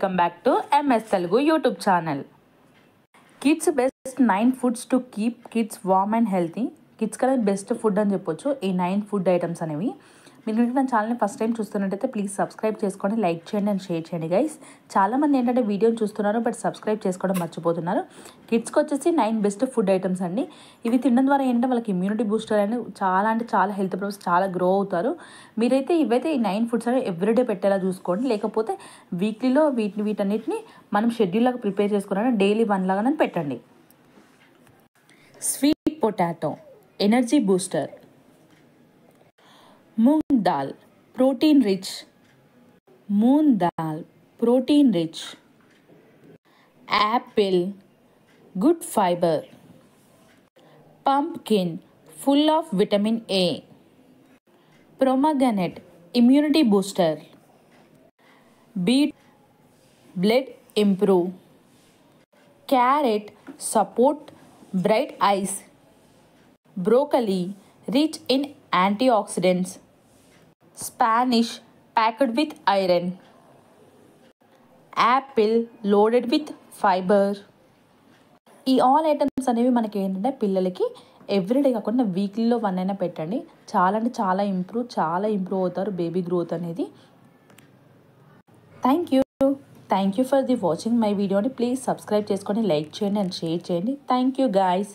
Welcome back to MS Telugu YouTube channel. Kids best 9 foods to keep kids warm and healthy. Kids కదా best food అని చెప్పొచ్చు ఈ 9 food items అనేవి. మీరు నా ఛానల్ని ఫస్ట్ టైం చూస్తున్నట్టయితే ప్లీజ్ సబ్స్క్రైబ్ చేసుకోండి, లైక్ చేయండి అండ్ షేర్ చేయండి గైస్. చాలామంది ఏంటంటే వీడియోని చూస్తున్నారు బట్ సబ్స్క్రైబ్ చేసుకోవడం మర్చిపోతున్నారు. కిడ్స్కి వచ్చేసి 9 బెస్ట్ ఫుడ్ ఐటమ్స్ అండి. ఇవి తినడం ద్వారా ఏంటంటే వాళ్ళకి ఇమ్యూనిటీ బూస్టర్ అని చాలా అంటే చాలా హెల్త్ ప్రాబ్లమ్స్ చాలా గ్రో అవుతారు. మీరైతే ఇవైతే ఈ 9 ఫుడ్స్ అనేవి ఎవ్రీడే పెట్టేలా చూసుకోండి, లేకపోతే వీక్లీలో వీటన్నిటిని మనం షెడ్యూల్ లాగా ప్రిపేర్ చేసుకున్నాను డైలీ 1 లాగా పెట్టండి. Sweet potato energy booster. Moong dal protein rich. Apple good fibre. pumpkin full of vitamin A. pomegranate immunity booster. beet blood improve. carrot support bright eyes. broccoli rich in antioxidants. Spanish packed with iron. Apple loaded with fiber. ఈ all items అనేవి మనకి ఏంటంటే పిల్లలకి everyday కాకుండా వీక్లీలో 1 అయినా పెట్టండి. చాలా అంటే చాలా ఇంప్రూవ్ అవుతారు బేబీ గ్రోత్ అనేది. Thank you for the watching my వీడియోని. ప్లీజ్ సబ్స్క్రైబ్ చేసుకొని లైక్ చేయండి అండ్ షేర్ చేయండి. Thank you guys.